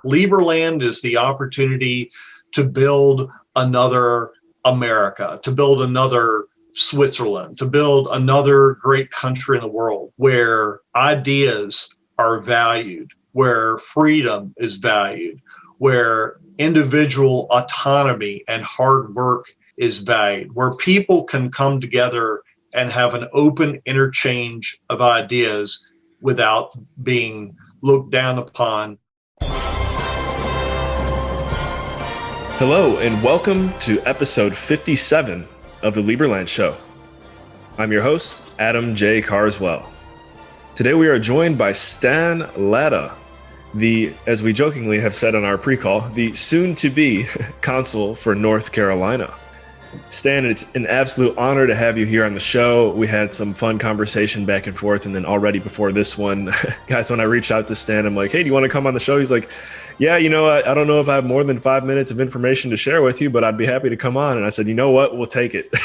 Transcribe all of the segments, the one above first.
Lieberland is the opportunity to build another America, to build another Switzerland, to build another great country in the world where ideas are valued, where freedom is valued, where individual autonomy and hard work is valued, where people can come together and have an open interchange of ideas without being looked down upon. Hello, and welcome to episode 57 of the Liberland Show. I'm your host, Adam J. Carswell. Today we are joined by Stanlatta, as we jokingly have said on our pre-call, the soon-to-be consul for North Carolina. Stan, it's an absolute honor to have you here on the show. We had some fun conversation back and forth, and then already before this one, guys, when I reached out to Stan, I'm like, hey, do you want to come on the show? He's like, yeah, I don't know if I have more than 5 minutes of information to share with you, but I'd be happy to come on. And I said, you know what? We'll take it.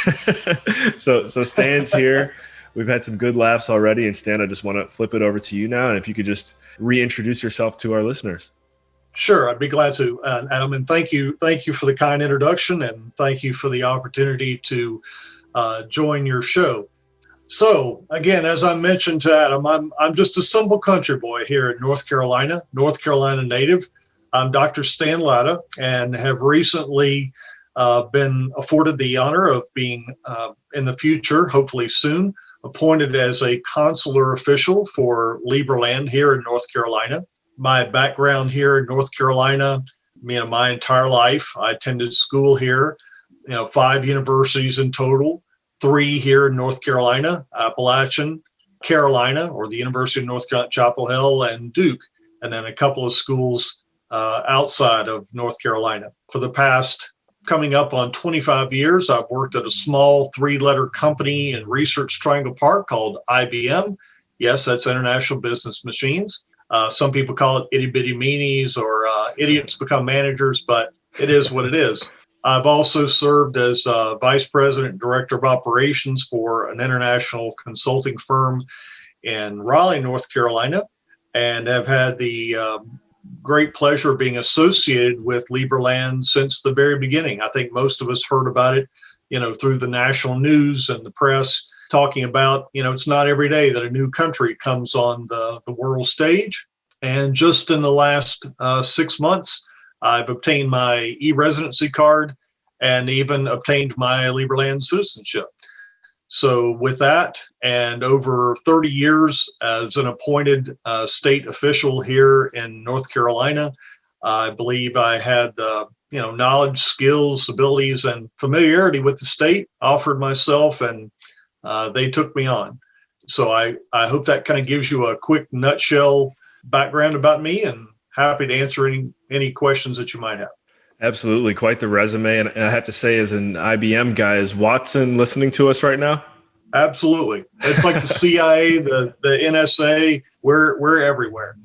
So Stan's here. We've had some good laughs already. And Stan, I just want to flip it over to you now. And if you could just reintroduce yourself to our listeners. Sure, I'd be glad to, Adam, and thank you for the kind introduction, and thank you for the opportunity to join your show. So, again, as I mentioned to Adam, I'm just a simple country boy here in North Carolina native. I'm Dr. Stanlatta, and have recently been afforded the honor of being, in the future, hopefully soon, appointed as a consular official for Liberland here in North Carolina. My background here in North Carolina, my entire life, I attended school here, 5 universities in total, 3 here in North Carolina, Appalachian, Carolina, or the University of North Carolina, Chapel Hill, and Duke, and then a couple of schools outside of North Carolina. For the past coming up on 25 years, I've worked at a small 3-letter company in Research Triangle Park called IBM. Yes, that's International Business Machines. Some people call it itty bitty meanies or idiots become managers, but it is what it is. I've also served as vice president and director of operations for an international consulting firm in Raleigh, North Carolina, and have had the great pleasure of being associated with Liberland since the very beginning. I think most of us heard about it, through the national news and the press, talking about, it's not every day that a new country comes on the world stage. And just in the last 6 months, I've obtained my e-residency card and even obtained my Liberland citizenship. So with that, and over 30 years as an appointed state official here in North Carolina, I believe I had the knowledge, skills, abilities, and familiarity with the state, offered myself, and they took me on. So I hope that kind of gives you a quick nutshell background about me, and happy to answer any questions that you might have. Absolutely. Quite the resume. And I have to say, as an IBM guy, is Watson listening to us right now? Absolutely. It's like the CIA, the NSA, we're everywhere.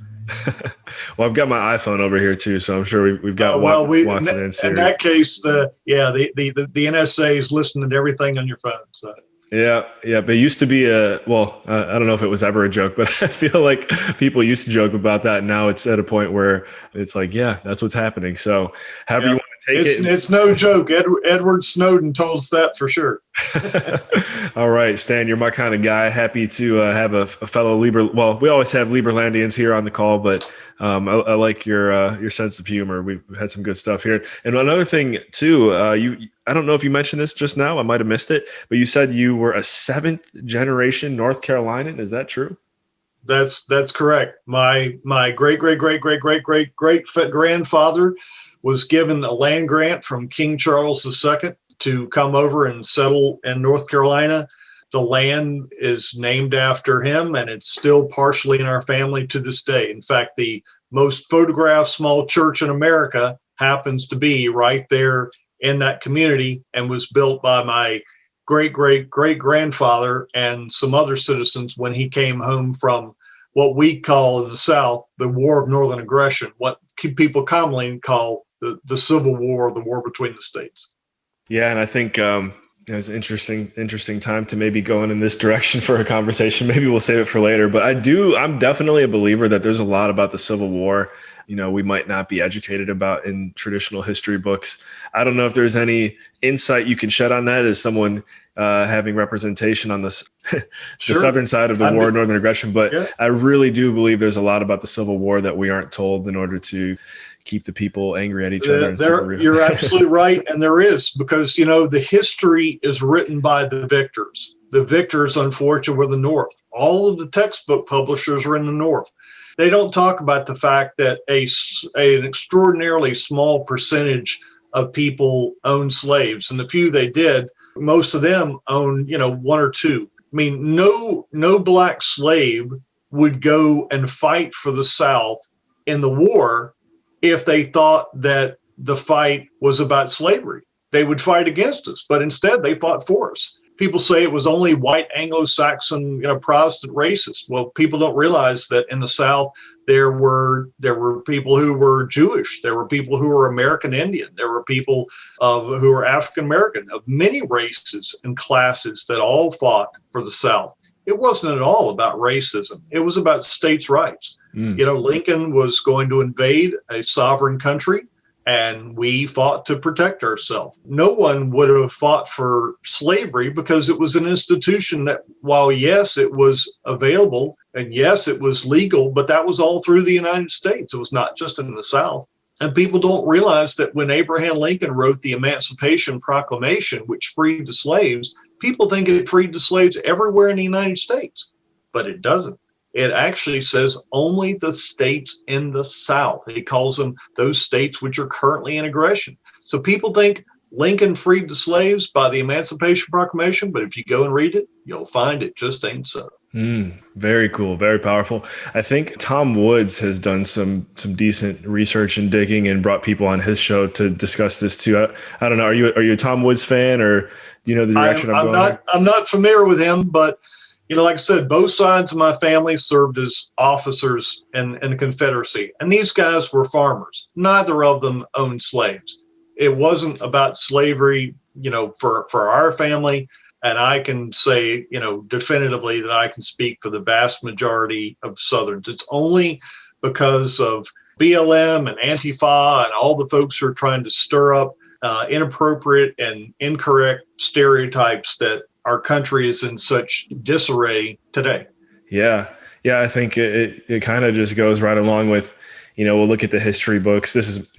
Well, I've got my iPhone over here too, so I'm sure we've got Watson and Siri. In that case, the NSA is listening to everything on your phone. So. Yeah. But it used to be I don't know if it was ever a joke, but I feel like people used to joke about that. Now it's at a point where it's like, yeah, that's what's happening. So however you want to take it. It's no joke. Edward Snowden told us that for sure. All right, Stan, you're my kind of guy. Happy to have a fellow we always have Liberlandians here on the call, but I like your sense of humor. We've had some good stuff here. And another thing too, I don't know if you mentioned this just now, I might've missed it, but you said you were a 7th generation North Carolinian. Is that true? That's correct. My great grandfather was given a land grant from King Charles II to come over and settle in North Carolina. The land is named after him, and it's still partially in our family to this day. In fact, the most photographed small church in America happens to be right there in that community, and was built by my great-great-great-grandfather and some other citizens when he came home from what we call in the South the War of Northern Aggression, what people commonly call the Civil War, the war between the states. Yeah, and I think it's an interesting time to maybe go in this direction for a conversation. Maybe we'll save it for later. But I'm definitely a believer that there's a lot about the Civil War we might not be educated about in traditional history books. I don't know if there's any insight you can shed on that as someone having representation on this, the Sure. southern side of the war, Northern aggression. But yeah. I really do believe there's a lot about the Civil War that we aren't told in order to keep the people angry at each other. You're absolutely right. And there is, because, the history is written by the victors. The victors, unfortunately, were the North. All of the textbook publishers are in the North. They don't talk about the fact that an extraordinarily small percentage of people owned slaves. And the few they did, most of them owned, one or two. I mean, no black slave would go and fight for the South in the war if they thought that the fight was about slavery. They would fight against us, but instead they fought for us. People say it was only white Anglo-Saxon, Protestant racists. Well, people don't realize that in the South, there were people who were Jewish. There were people who were American Indian. There were people who were African American, of many races and classes that all fought for the South. It wasn't at all about racism. It was about states' rights. Lincoln was going to invade a sovereign country, and we fought to protect ourselves. No one would have fought for slavery because it was an institution that, while yes, it was available and yes, it was legal, but that was all through the United States. It was not just in the South. And people don't realize that when Abraham Lincoln wrote the Emancipation Proclamation, which freed the slaves, people think it freed the slaves everywhere in the United States, but it doesn't. It actually says only the states in the South. He calls them those states which are currently in aggression. So people think Lincoln freed the slaves by the Emancipation Proclamation, but if you go and read it, you'll find it just ain't so. Very cool. Very powerful. I think Tom Woods has done some decent research and digging and brought people on his show to discuss this too. I don't know. Are you a Tom Woods fan, or do you know the direction I'm going? I'm not familiar with him, but like I said, both sides of my family served as officers in the Confederacy, and these guys were farmers. Neither of them owned slaves. It wasn't about slavery, for our family. And I can say, definitively that I can speak for the vast majority of Southerns. It's only because of BLM and Antifa and all the folks who are trying to stir up inappropriate and incorrect stereotypes that our country is in such disarray today. Yeah. I think it kind of just goes right along with, we'll look at the history books. This is,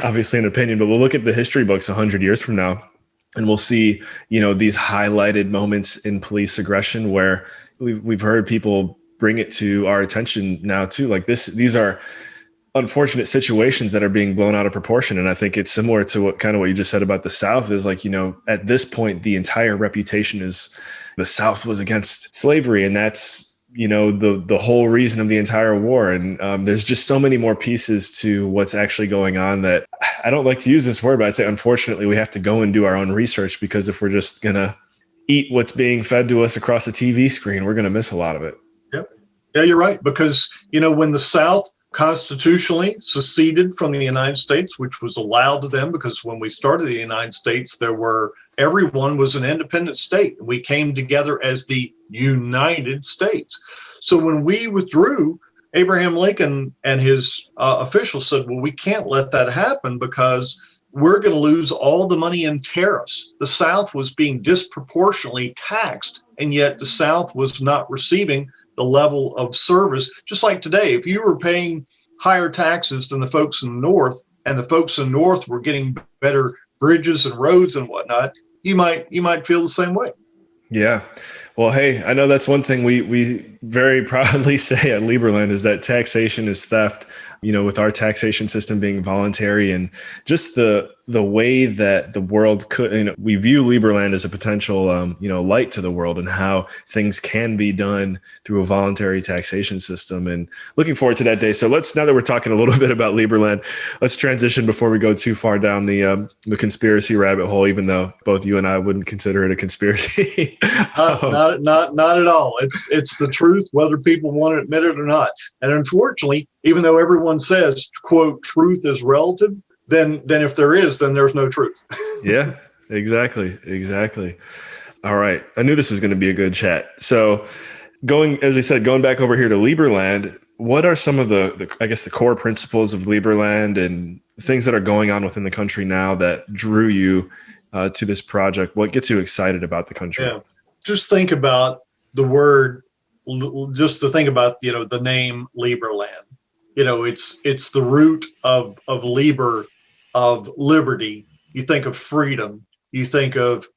obviously an opinion, but we'll look at the history books 100 years from now, and we'll see, these highlighted moments in police aggression where we've heard people bring it to our attention now too. Like these are unfortunate situations that are being blown out of proportion. And I think it's similar to what you just said about the South is like, at this point, the entire reputation is the South was against slavery. And that's, the whole reason of the entire war. And there's just so many more pieces to what's actually going on that I don't like to use this word, but I'd say, unfortunately, we have to go and do our own research, because if we're just going to eat what's being fed to us across the TV screen, we're going to miss a lot of it. Yep. Yeah, you're right. Because, when the South constitutionally seceded from the United States, which was allowed to them, because when we started the United States, everyone was an independent state. We came together as the United States. So when we withdrew, Abraham Lincoln and his officials said, well, we can't let that happen because we're going to lose all the money in tariffs. The South was being disproportionately taxed, and yet the South was not receiving the level of service. Just like today, if you were paying higher taxes than the folks in the North, and the folks in the North were getting better bridges and roads and whatnot, you might feel the same way. Yeah. Well, hey, I know that's one thing we very proudly say at Lieberland is that taxation is theft, with our taxation system being voluntary, and just the way that the world could, we view Lieberland as a potential, light to the world, and how things can be done through a voluntary taxation system, and looking forward to that day. So now that we're talking a little bit about Lieberland, let's transition before we go too far down the conspiracy rabbit hole, even though both you and I wouldn't consider it a conspiracy. Not at all. It's the truth, whether people want to admit it or not. And unfortunately, even though everyone says, quote, truth is relative, then if there is, then there's no truth. Yeah, exactly. All right. I knew this was going to be a good chat. So going back over here to Lieberland, what are some of I guess, the core principles of Lieberland and things that are going on within the country now that drew you to this project? What gets you excited about the country? Yeah. Just think about the word, just to think about, the name Liberland. It's the root of Liber, of liberty. You think of freedom. You think of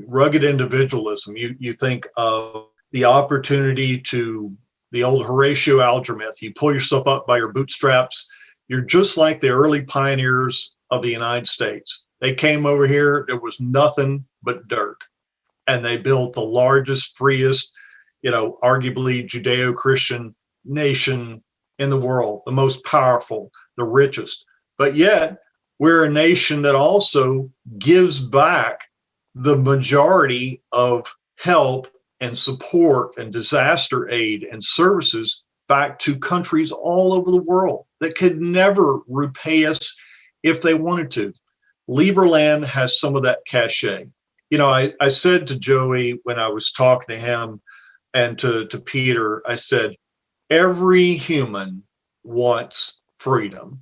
rugged individualism. You think of the opportunity to, the old Horatio Alger myth, you pull yourself up by your bootstraps. You're just like the early pioneers of the United States. They came over here, there was nothing but dirt. And they built the largest, freest, arguably Judeo-Christian nation in the world, the most powerful, the richest. But yet, we're a nation that also gives back the majority of help and support and disaster aid and services back to countries all over the world that could never repay us if they wanted to. Lieberland has some of that cachet. I said to Joey when I was talking to him and to Peter, I said, every human wants freedom.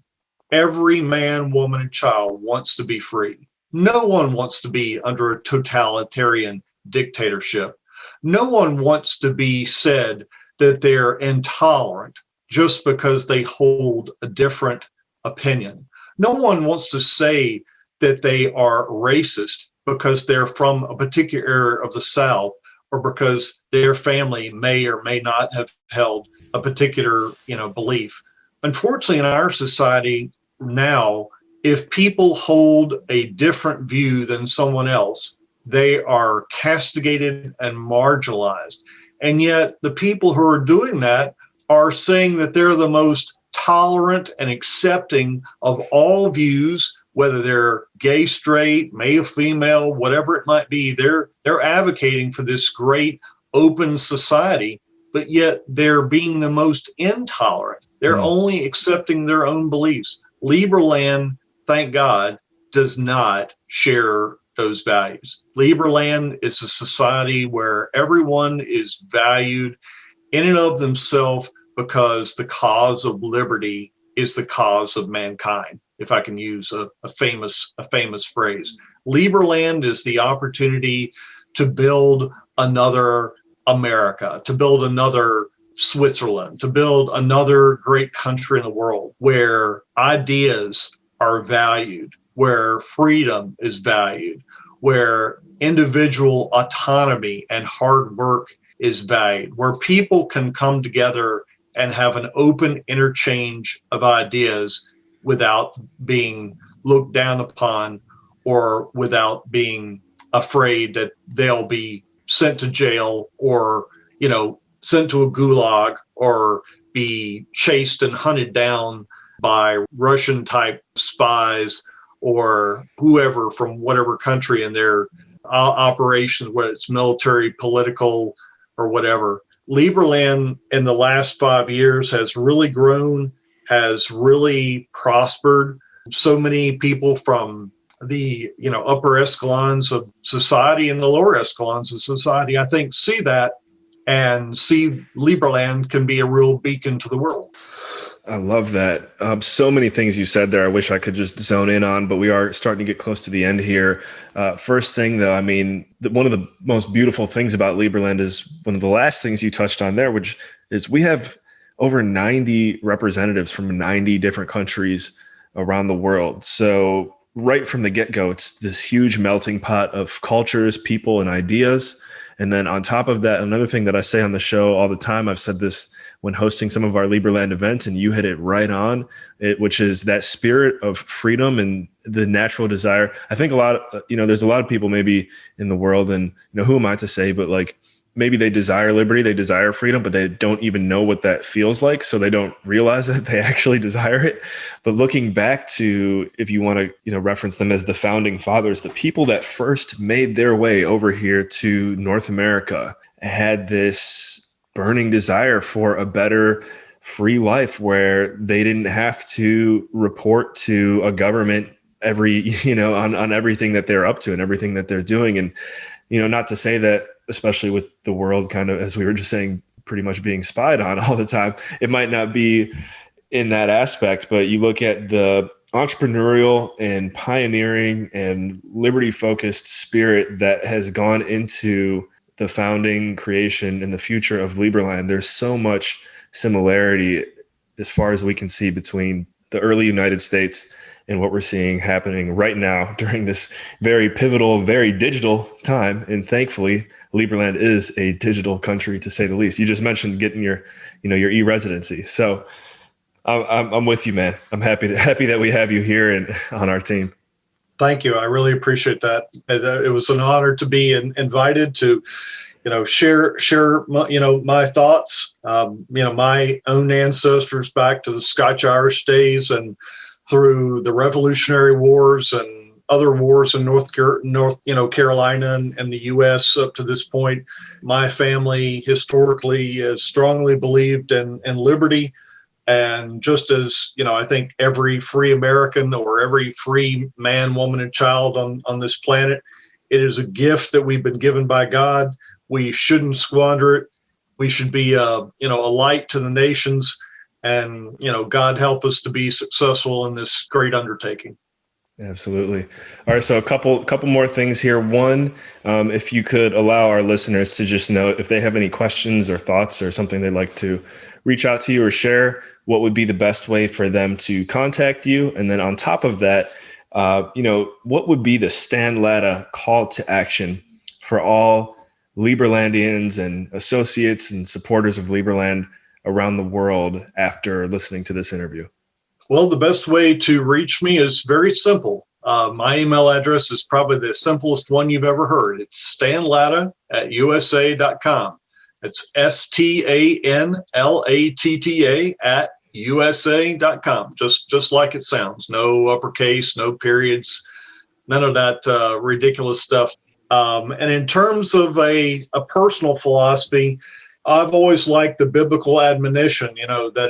Every man, woman, and child wants to be free. No one wants to be under a totalitarian dictatorship. No one wants to be said that they're intolerant just because they hold a different opinion. No one wants to say that they are racist because they're from a particular area of the South, or because their family may or may not have held a particular, belief. Unfortunately, in our society now, if people hold a different view than someone else, they are castigated and marginalized. And yet the people who are doing that are saying that they're the most tolerant and accepting of all views, whether they're gay, straight, male, female, whatever it might be. They're advocating for this great open society, but yet they're being the most intolerant. They're only accepting their own beliefs. Lieberland, thank God, does not share those values. Lieberland is a society where everyone is valued in and of themselves because the cause of liberty is the cause of mankind, if I can use a famous phrase. Lieberland is the opportunity to build another America, to build another Switzerland, to build another great country in the world where ideas are valued, where freedom is valued, where individual autonomy and hard work is valued, where people can come together and have an open interchange of ideas without being looked down upon or without being afraid that they'll be sent to jail or, sent to a gulag or be chased and hunted down by Russian type spies or whoever from whatever country in their operations, whether it's military, political, or whatever. Lieberland in the last 5 years has really grown, has really prospered. So many people from the upper echelons of society and the lower echelons of society, I think, see that and see Lieberland can be a real beacon to the world. I love that. So many things you said there I wish I could just zone in on, but we are starting to get close to the end here. First thing, though, one of the most beautiful things about Lieberland is one of the last things you touched on there, which is we have over 90 representatives from 90 different countries around the world. So right from the get-go, it's this huge melting pot of cultures, people, and ideas. And then on top of that, another thing that I say on the show all the time, I've said this when hosting some of our Lieberland events, and you hit it right on, which is that spirit of freedom and the natural desire. I think there's a lot of people maybe in the world, and who am I to say, but like maybe they desire liberty, they desire freedom, but they don't even know what that feels like. So they don't realize that they actually desire it. But looking back to, if you want to, reference them as the founding fathers, the people that first made their way over here to North America had this burning desire for a better free life where they didn't have to report to a government on everything that they're up to and everything that they're doing. And, not to say that, especially with the world kind of, as we were just saying, pretty much being spied on all the time. It might not be in that aspect, but you look at the entrepreneurial and pioneering and liberty-focused spirit that has gone into the founding, creation, and the future of Lieberland. There's so much similarity as far as we can see between the early United States and what we're seeing happening right now during this very pivotal, very digital time. And thankfully, Lieberland is a digital country, to say the least. You just mentioned getting your e-residency. So I'm with you, man. I'm happy that we have you here and on our team. Thank you. I really appreciate that. It was an honor to be invited to, share my thoughts. My own ancestors back to the Scotch-Irish days and through the Revolutionary Wars and other wars in North Carolina and the U.S. up to this point. My family historically has strongly believed in liberty. And just as, I think every free American or every free man, woman, and child on this planet, it is a gift that we've been given by God. We shouldn't squander it. We should be, a light to the nations. And, God help us to be successful in this great undertaking. Absolutely. All right. So a couple more things here. One, if you could allow our listeners to just know if they have any questions or thoughts or something they'd like to reach out to you or share, what would be the best way for them to contact you? And then on top of that, what would be the stanlatta call to action for all Lieberlandians and associates and supporters of Lieberland around the world after listening to this interview? Well, the best way to reach me is very simple. My email address is probably the simplest one you've ever heard. It's stanlatta@usa.com. It's stanlatta@usa.com. Just like it sounds. No uppercase, no periods, none of that ridiculous stuff. And in terms of a personal philosophy, I've always liked the biblical admonition, that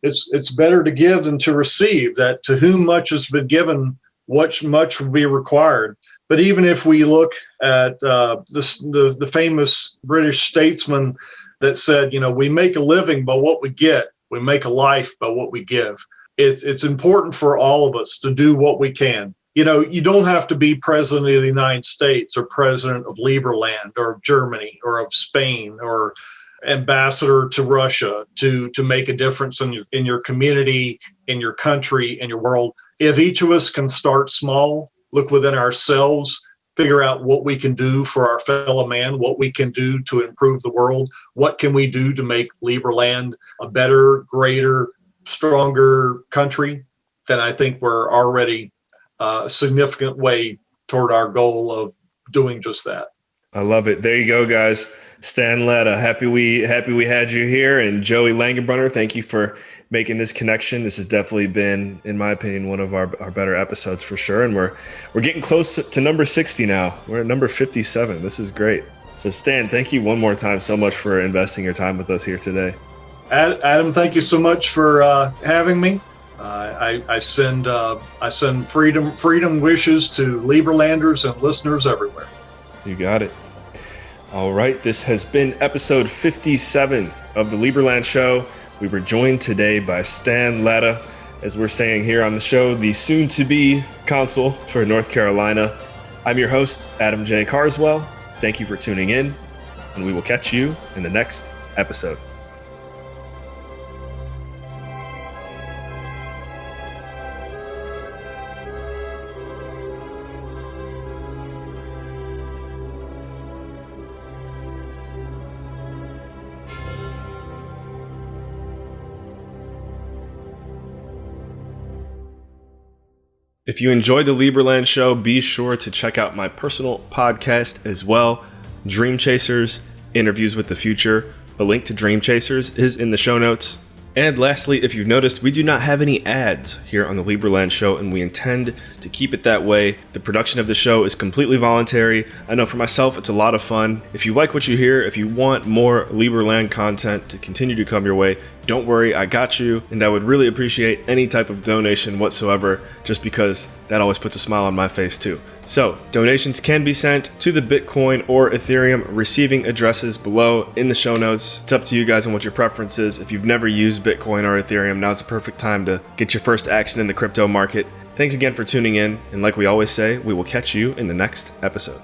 it's better to give than to receive, that to whom much has been given, much will be required. But even if we look at the famous British statesman that said, we make a living by what we get, we make a life by what we give. It's important for all of us to do what we can. You don't have to be president of the United States or president of Liberland or of Germany or of Spain or ambassador to Russia to make a difference in your community, in your country, in your world. If each of us can start small, look within ourselves, figure out what we can do for our fellow man, what we can do to improve the world, what can we do to make Liberland a better, greater, stronger country, then I think we're already a significant way toward our goal of doing just that. I love it. There you go, guys. Stanlatta, happy we had you here. And Joey Langenbrunner, thank you for making this connection. This has definitely been, in my opinion, one of our better episodes for sure. And we're getting close to number 60 now. We're at number 57. This is great. So Stan, thank you one more time so much for investing your time with us here today. Adam, thank you so much for having me. I send freedom wishes to Lieberlanders and listeners everywhere. You got it. All right. This has been episode 57 of the Lieberland Show. We were joined today by Stan Latta, as we're saying here on the show, the soon-to-be consul for North Carolina. I'm your host, Adam J. Carswell. Thank you for tuning in, and we will catch you in the next episode. If you enjoyed the Lieberland Show, be sure to check out my personal podcast as well, Dream Chasers, Interviews with the Future. A link to Dream Chasers is in the show notes. And lastly, if you've noticed, we do not have any ads here on the Lieberland Show, and we intend to keep it that way. The production of the show is completely voluntary. I know for myself, it's a lot of fun. If you like what you hear, if you want more Lieberland content to continue to come your way, don't worry, I got you. And I would really appreciate any type of donation whatsoever, just because that always puts a smile on my face too. So donations can be sent to the Bitcoin or Ethereum receiving addresses below in the show notes. It's up to you guys on what your preference is. If you've never used Bitcoin or Ethereum, now's the perfect time to get your first action in the crypto market. Thanks again for tuning in. And like we always say, we will catch you in the next episode.